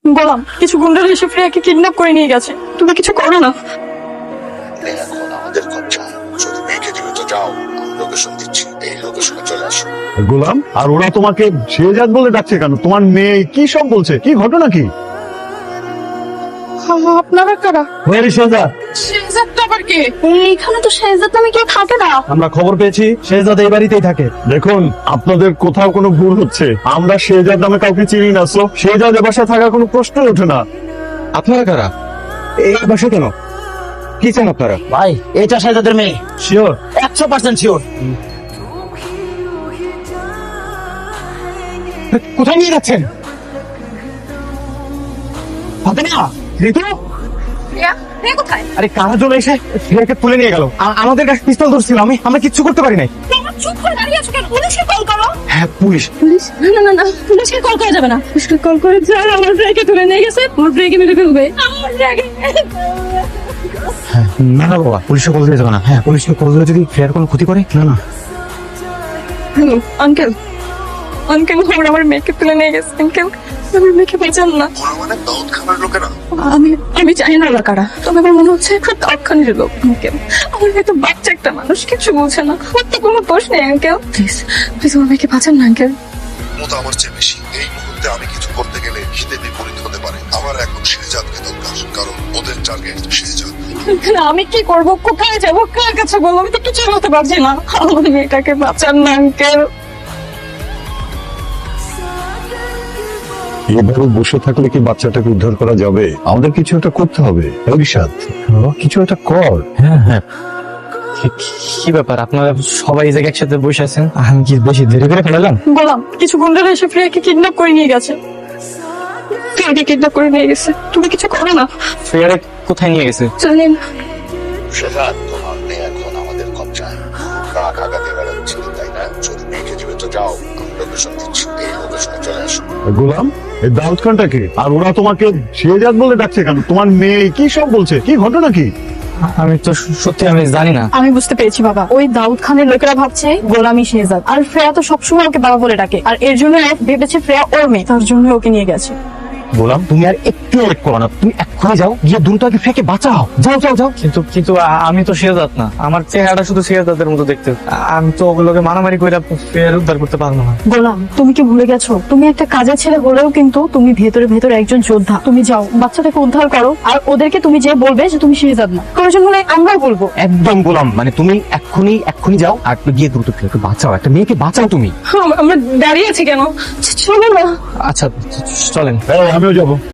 বললাম কিছু গুন্ডারা এসে ফ্রেয়াকে কিডন্যাপ করে নিয়ে গেছে, তুমি কিছু করো না। এখন আমাদের কবজা। যদি মেয়েকে জীবিত চাও, আমি লোকেশন দিচ্ছি, এই লোকেশনে চলে আসো। গোলাম, আর ওরা তোমাকে শেহজাদ বলে ডাকছে কেন? তোমার মেয়ে কি সব বলছে? কি ঘটনা কি? আপনারা কারা? War is Shehzad? শেহজাদটা আবার কে? এখানে তো শেহজাদ নামে কেউ থাকে না। আমরা খবর পেয়েছি শেহজাদ এই বাড়িতেই থাকে। দেখুন, আপনাদের কোথাও কোনো ভুল হচ্ছে। আমরা শেহজাদ নামে কাউকে চিনি না। সো শেহজাদ এ বাসায় থাকার কোনো প্রশ্ন ওঠে না। আপনারা কারা? এই বাসা কেন? কি চান আপনারা? ভাই এটা শেহজাদের মেয়ে, শিওর? 100% শিওর। কোথায় নিয়ে যাচ্ছেন? হবে না ঋতু? ফ্রেয়া কোথায়? আরে কারা জন এসে ছেলেকে তুলে নিয়ে গেল। আমাদের কাছে পিস্তল ধরছিল, আমরা কিচ্ছু করতে পারি নাই। চুপ করে দাঁড়িয়ে আছো কেন? পুলিশকে কল করো। হ্যাঁ পুলিশ। পুলিশ? না, পুলিশকে কল করা যাবে না। পুলিশকে কল করে যাও, আমার ফ্রেয়াকে তুলে নিয়ে গেছে, আমার ফ্রেয়াকে মেরে ফেলবে। আমার ফ্রেয়াকে না না বাবা, পুলিশে কল দিয়ে যাবে না। হ্যাঁ পুলিশকে কল দিলে যদি ফেয়ার কোনো ক্ষতি করে। না হ্যালো আঙ্কেল, আমার মেয়েকে তুলে নিয়ে গেছে। আঙ্কেল আমার মেয়েকে বাঁচান না। ওরা মানে দাউদ খানার লোকেরা। আমি জানি না ওরা কারা, তবে আমার মনে হচ্ছে তৎক্ষণের লোক। আঙ্কেল আমার মেয়ে তো বাচ্চা একটা মানুষ, কিছু বলছে না, ওর তো কোনো দোষ নেই। আঙ্কেল প্লিজ আমার মেয়েকে বাঁচান না আঙ্কেল। মতো আমার চেয়ে বেশি। এই মুহূর্তে আমি কিছু করতে গেলে হিতে বিপরীত হতে পারে। আমার এখন শেহজাদকে দরকার, কারণ ওদের টার্গেট শেহজাদ। আমি কি করব? কোথায় যাবো? কার কাছে বলবো? আমি তো কিছু বলতে পারছি না। আমার মেয়েটাকে বাঁচান না আঙ্কেল। এভাবে বসে থাকলে কি বাচ্চাটাকে উদ্ধার করা যাবে? আমাদের কিছু একটা করতে হবে। রিশাদ, কিছু একটা কর। হ্যাঁ কি ব্যাপার, আপনারা সবাই এই জায়গায় একসাথে বসে আছেন? আমি কি বেশি দেরি করে ফেলালাম? বললাম কিছু গুন্ডারা এসে ফ্রেয়াকে কিডন্যাপ করে নিয়ে গেছে। ফ্রেয়াকে কিডন্যাপ করে নিয়ে গেছে, তুমি কিছু করো না। ফেয়ারে কোথায় নিয়ে গেছে? জানি না। শেহজাদ, তোমার মেয়ে এখন আমাদের কবজায়। রাগ আগাতে বেড়াচ্ছিল, তাই না? যদি মেয়েকে জীবিত চাও, আমি লোকেশন দিচ্ছি, এই লোকেশনে চলে আসো। গোলাম, এই দাউদ খানটাকে আর ওরা তোমাকে শেহজাদ বলে ডাকছে কেন? তোমার মেয়ে কি সব বলছে? কি ঘটনা কি? আমি তো সত্যি আমি জানি না। আমি বুঝতে পেরেছি বাবা, ওই দাউদ খানের লোকেরা ভাবছে গোলামি শেহজাদ, আর ফ্রেয়া তো সবসময় ওকে বাবা বলে ডাকে, আর এর জন্য ভেবেছে ফ্রেয়া ওর মেয়ে, তার জন্য ওকে নিয়ে গেছে। বললাম তুমি আর একটু লেট করো না, তুমি এক্ষুনি যাও, গিয়ে দ্রুত আগে ফেকে বাঁচাও। যাও। কিন্তু আমি তো শেহজাদ না, আমার চেহারাটা শুধু শেহজাদের মতো দেখতে। আমি তো ওগুলোকে মারামারি করে ফের উদ্ধার করতে পারবো না। গোলাম, তুমি কি ভুলে গেছো? তুমি একটা কাজের ছেলে হলেও কিন্তু তুমি ভেতরে একজন যোদ্ধা। তুমি যাও, বাচ্চাটাকে উদ্ধার করো, আর ওদেরকে তুমি যে বলবে যে তুমি শেহজাদ না, প্রয়োজন হলে আমরাও বলবো। একদম বললাম, মানে তুমি এক্ষুনি যাও আর গিয়ে দ্রুত ফেকে বাঁচাও, একটা মেয়েকে বাঁচাও তুমি। আমরা দাঁড়িয়ে আছি কেন? চলো না। আচ্ছা চলেন। আমিও যাবো।